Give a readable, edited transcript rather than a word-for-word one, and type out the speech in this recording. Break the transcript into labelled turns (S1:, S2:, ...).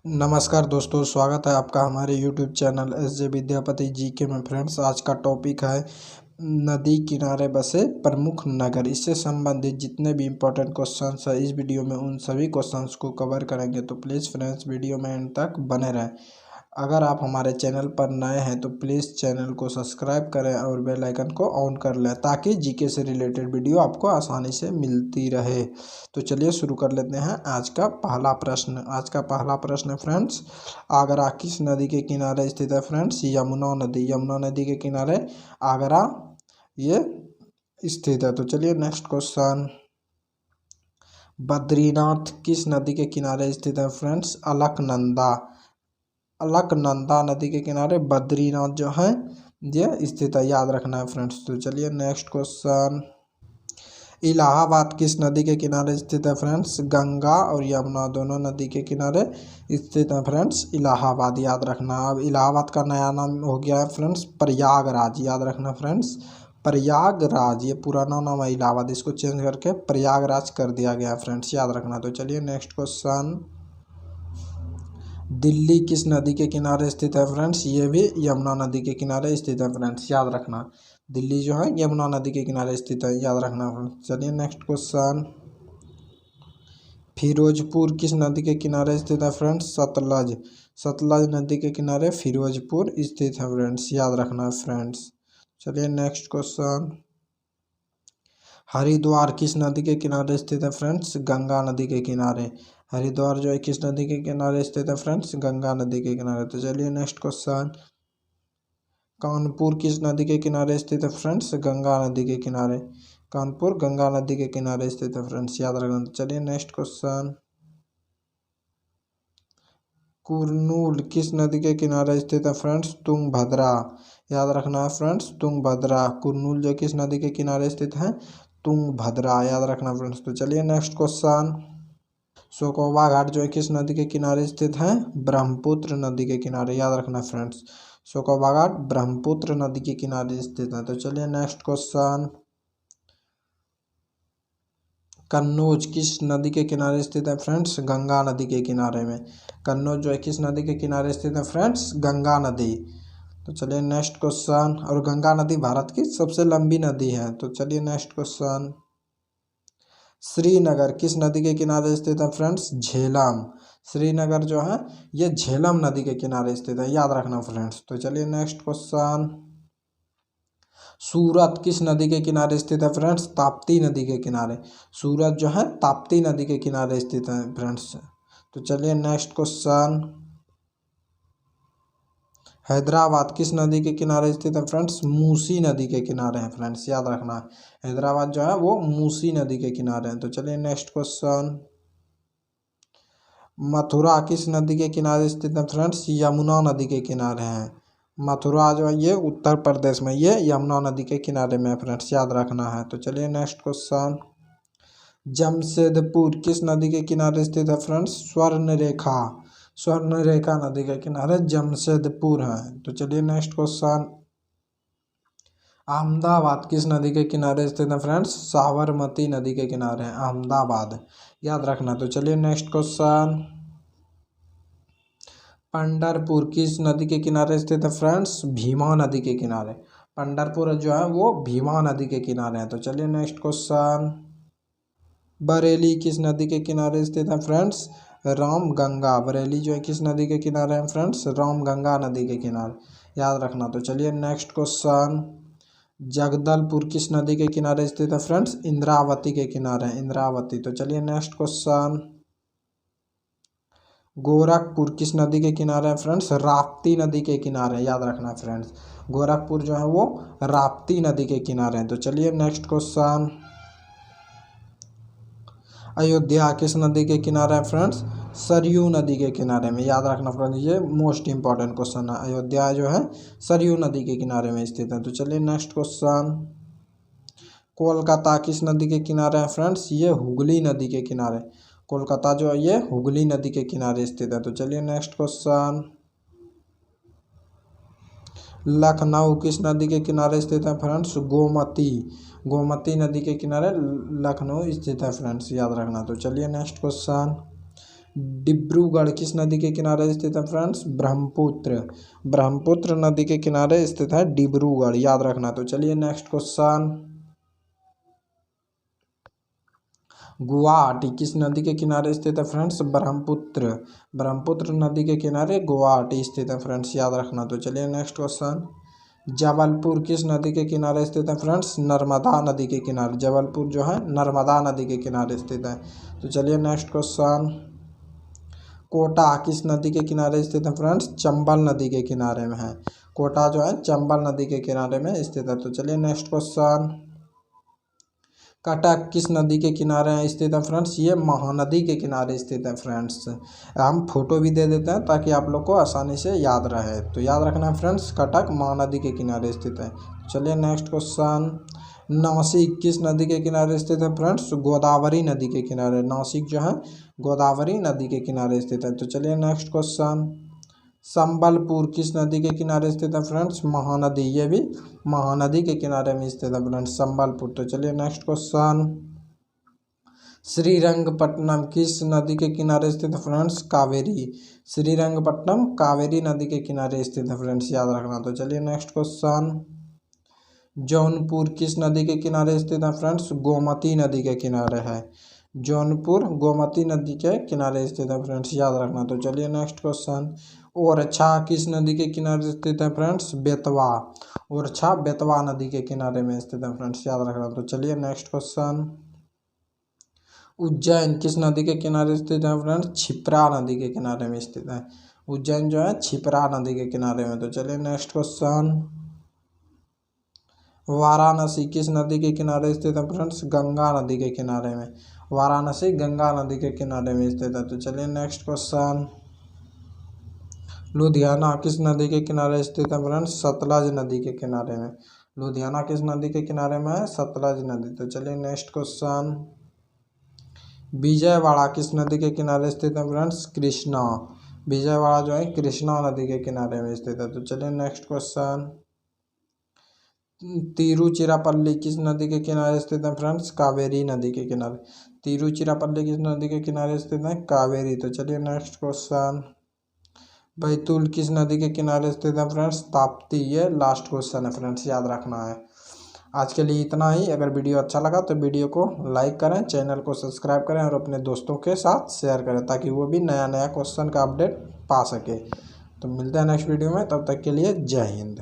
S1: नमस्कार दोस्तों, स्वागत है आपका हमारे YouTube channel SJ Vidyapati GK में। फ्रेंड्स, आज का टॉपिक है नदी किनारे बसे प्रमुख नगर। इससे संबंधित जितने भी इम्पोर्टेंट क्वेश्चंस है इस वीडियो में उन सभी क्वेश्चंस को कवर करेंगे। तो प्लीज़ फ्रेंड्स, वीडियो में एंड तक बने रहें। अगर आप हमारे चैनल पर नए हैं तो प्लीज़ चैनल को सब्सक्राइब करें और बेल आइकन को ऑन कर लें ताकि जीके से रिलेटेड वीडियो आपको आसानी से मिलती रहे। तो चलिए शुरू कर लेते हैं आज का पहला प्रश्न। आज का पहला प्रश्न है फ्रेंड्स, आगरा किस नदी के किनारे स्थित है? फ्रेंड्स, यमुना नदी। यमुना नदी के किनारे आगरा ये स्थित है। तो चलिए नेक्स्ट क्वेश्चन, बद्रीनाथ किस नदी के किनारे स्थित है? फ्रेंड्स, अलकनंदा। अलकनंदा नदी के किनारे बद्रीनाथ जो है ये स्थित है, याद रखना है फ्रेंड्स। तो चलिए नेक्स्ट क्वेश्चन, इलाहाबाद किस नदी के किनारे स्थित है? फ्रेंड्स, गंगा और यमुना दोनों नदी के किनारे स्थित है फ्रेंड्स इलाहाबाद, याद रखना। अब इलाहाबाद का नया नाम हो गया है फ्रेंड्स प्रयागराज, याद रखना फ्रेंड्स प्रयागराज। ये पुराना नाम है इलाहाबाद, इसको चेंज करके प्रयागराज कर दिया गया है फ्रेंड्स, याद रखना। तो चलिए नेक्स्ट क्वेश्चन, दिल्ली किस नदी के किनारे स्थित है? फ्रेंड्स, ये भी यमुना नदी के किनारे स्थित है फ्रेंड्स, याद रखना। दिल्ली जो है यमुना नदी के किनारे स्थित है, याद रखना फ्रेंड्स। चलिए नेक्स्ट क्वेश्चन, फिरोजपुर किस नदी के किनारे स्थित है? फ्रेंड्स, सतलज। सतलज नदी के किनारे फिरोजपुर स्थित है फ्रेंड्स, याद रखना फ्रेंड्स। चलिए नेक्स्ट क्वेश्चन, हरिद्वार किस नदी के किनारे स्थित है? फ्रेंड्स, गंगा नदी के किनारे। हरिद्वार जो है किस नदी के किनारे स्थित है? फ्रेंड्स, गंगा नदी के किनारे। तो चलिए नेक्स्ट क्वेश्चन, कानपुर किस नदी के किनारे स्थित है? फ्रेंड्स, गंगा नदी के किनारे। कानपुर गंगा नदी के किनारे स्थित है फ्रेंड्स, याद रखना। तो चलिए नेक्स्ट क्वेश्चन, कुरनूल किस नदी के किनारे स्थित है? फ्रेंड्स, तुंगभद्रा, याद रखना है फ्रेंड्स तुंगभद्रा। कुरनूल जो किस नदी के किनारे स्थित है? तुंगभद्रा, याद रखना फ्रेंड्स। तो चलिए नेक्स्ट क्वेश्चन, शोकोबा घाट जो है किस नदी के किनारे स्थित है? ब्रह्मपुत्र नदी के किनारे, याद रखना फ्रेंड्स। शोकोबा घाट ब्रह्मपुत्र नदी के किनारे स्थित है। तो चलिए नेक्स्ट क्वेश्चन, कन्नौज किस नदी के किनारे स्थित है? फ्रेंड्स, गंगा नदी के किनारे में। कन्नौज जो है किस नदी के किनारे स्थित है? फ्रेंड्स, गंगा नदी। तो चलिए नेक्स्ट क्वेश्चन, और गंगा नदी भारत की सबसे लंबी नदी है। तो चलिए नेक्स्ट क्वेश्चन, श्रीनगर किस नदी के किनारे स्थित है? फ्रेंड्स, झेलम। श्रीनगर जो है ये झेलम नदी के किनारे स्थित है, याद रखना फ्रेंड्स। तो चलिए नेक्स्ट क्वेश्चन, सूरत किस नदी के किनारे स्थित है? फ्रेंड्स, ताप्ती नदी के किनारे। सूरत जो है ताप्ती नदी के किनारे स्थित है फ्रेंड्स। तो चलिए नेक्स्ट क्वेश्चन, हैदराबाद किस नदी के किनारे स्थित है? फ्रेंड्स, मूसी नदी के किनारे है फ्रेंड्स, याद रखना। हैदराबाद जो है वो मूसी नदी के किनारे है। तो चलिए नेक्स्ट क्वेश्चन, मथुरा किस नदी के किनारे स्थित है? फ्रेंड्स, यमुना नदी के किनारे हैं। मथुरा जो है ये उत्तर प्रदेश में, ये यमुना नदी के किनारे में फ्रेंड्स, याद रखना है। तो चलिए नेक्स्ट क्वेश्चन, जमशेदपुर किस नदी के किनारे स्थित है? फ्रेंड्स, स्वर्णरेखा। स्वर्णरेखा नदी के किनारे जमशेदपुर है। तो चलिए नेक्स्ट क्वेश्चन, अहमदाबाद किस नदी के किनारे स्थित है? फ्रेंड्स, साबरमती नदी के किनारे है अहमदाबाद, याद रखना। तो चलिए नेक्स्ट क्वेश्चन, पंढरपुर किस नदी के किनारे स्थित है? फ्रेंड्स, भीमा नदी के किनारे। पंढरपुर जो है वो भीमा नदी के किनारे है। तो चलिए नेक्स्ट क्वेश्चन, बरेली किस नदी के किनारे स्थित है? फ्रेंड्स, रामगंगा। बरेली जो है किस नदी के किनारे है? फ्रेंड्स, रामगंगा नदी के किनारे, याद रखना। तो चलिए नेक्स्ट क्वेश्चन, जगदलपुर किस नदी के किनारे स्थित है? फ्रेंड्स, इंद्रावती के किनारे है इंद्रावती। तो चलिए नेक्स्ट क्वेश्चन, गोरखपुर किस नदी के किनारे है? फ्रेंड्स, राप्ती नदी के किनारे, याद रखना फ्रेंड्स। गोरखपुर जो है वो राप्ती नदी के किनारे हैं। तो चलिए नेक्स्ट क्वेश्चन, अयोध्या किस नदी के किनारे है? फ्रेंड्स, सरयू नदी के किनारे में, याद रखना फ्रेंड्स। ये मोस्ट इंपॉर्टेंट क्वेश्चन है। अयोध्या जो है सरयू नदी के किनारे में स्थित है। तो चलिए नेक्स्ट क्वेश्चन, कोलकाता किस नदी के किनारे है? फ्रेंड्स, ये हुगली नदी के किनारे। कोलकाता जो है ये हुगली नदी के किनारे स्थित है। तो चलिए नेक्स्ट क्वेश्चन, लखनऊ किस नदी के किनारे स्थित है? फ्रेंड्स, गोमती। गोमती नदी के किनारे लखनऊ स्थित है फ्रेंड्स, याद रखना। तो चलिए नेक्स्ट क्वेश्चन, डिब्रूगढ़ किस नदी के किनारे स्थित है फ्रेंड्स? ब्रह्मपुत्र। ब्रह्मपुत्र नदी के किनारे स्थित है डिब्रूगढ़, याद रखना। तो चलिए नेक्स्ट क्वेश्चन। गुवाहाटी किस नदी के किनारे स्थित है फ्रेंड्स? ब्रह्मपुत्र। ब्रह्मपुत्र नदी के किनारे गुवाहाटी स्थित है फ्रेंड्स, याद रखना। तो चलिए नेक्स्ट क्वेश्चन। जबलपुर किस नदी के किनारे स्थित है फ्रेंड्स? नर्मदा नदी के किनारे। जबलपुर जो है नर्मदा नदी के किनारे स्थित है। तो चलिए नेक्स्ट क्वेश्चन। कोटा किस नदी के किनारे स्थित है फ्रेंड्स? चंबल नदी के किनारे में है। कोटा जो है चंबल नदी के किनारे में स्थित है। तो चलिए नेक्स्ट क्वेश्चन। कटक किस नदी के किनारे स्थित है फ्रेंड्स? ये महानदी के किनारे स्थित है फ्रेंड्स। हम फोटो भी दे देते हैं ताकि आप लोग को आसानी से याद रहे। तो याद रखना है फ्रेंड्स, कटक महानदी के किनारे स्थित है। चलिए नेक्स्ट क्वेश्चन। नासिक किस नदी के किनारे स्थित है फ्रेंड्स? गोदावरी नदी के किनारे। नासिक जो है गोदावरी नदी के किनारे स्थित है। तो चलिए नेक्स्ट क्वेश्चन। संबलपुर किस नदी के किनारे स्थित है फ्रेंड्स? महानदी। ये भी महानदी के किनारे में स्थित है फ्रेंड्स, संबलपुर। तो चलिए नेक्स्ट क्वेश्चन। श्रीरंगपट्टनम किस नदी के किनारे स्थित है फ्रेंड्स? कावेरी। श्रीरंगपट्टनम कावेरी नदी के किनारे स्थित है फ्रेंड्स, याद रखना। तो चलिए नेक्स्ट क्वेश्चन। जौनपुर किस नदी के किनारे स्थित है फ्रेंड्स? गोमती नदी के किनारे है। जौनपुर गोमती नदी के किनारे स्थित है फ्रेंड्स, याद रखना। तो चलिए नेक्स्ट क्वेश्चन। ओरछा किस नदी के किनारे स्थित है फ्रेंड्स? बेतवा। ओरछा बेतवा नदी के किनारे में स्थित है फ्रेंड्स, याद रखना। तो चलिए नेक्स्ट क्वेश्चन। उज्जैन किस नदी के किनारे स्थित है फ्रेंड्स? क्षिप्रा नदी के किनारे में स्थित है। उज्जैन जो है क्षिप्रा नदी के किनारे में। तो चलिए नेक्स्ट क्वेश्चन। वाराणसी किस नदी के किनारे स्थित है फ्रेंड्स? गंगा नदी के किनारे में। वाराणसी गंगा नदी के किनारे में स्थित है। तो चलिए नेक्स्ट क्वेश्चन। लुधियाना किस नदी के किनारे स्थित है फ्रेंड्स? सतलज नदी के किनारे में। लुधियाना किस नदी के किनारे में है? सतलज नदी। तो चलिए नेक्स्ट क्वेश्चन। विजयवाड़ा किस नदी के किनारे स्थित है फ्रेंड्स? कृष्णा। विजयवाड़ा जो है कृष्णा नदी के किनारे में स्थित है। तो चलिए नेक्स्ट क्वेश्चन। तिरुचिरापल्ली किस नदी के किनारे स्थित है फ्रेंड्स? कावेरी नदी के किनारे। तिरुचिरापल्ली किस नदी के किनारे स्थित है? कावेरी। तो चलिए नेक्स्ट क्वेश्चन। बैतूल किस नदी के किनारे स्थित है फ्रेंड्स? ताप्ती। ये लास्ट क्वेश्चन है फ्रेंड्स, याद रखना है। आज के लिए इतना ही। अगर वीडियो अच्छा लगा तो वीडियो को लाइक करें, चैनल को सब्सक्राइब करें और अपने दोस्तों के साथ शेयर करें ताकि वो भी नया नया क्वेश्चन का अपडेट पा सके। तो मिलते हैं नेक्स्ट वीडियो में, तब तक के लिए जय हिंद।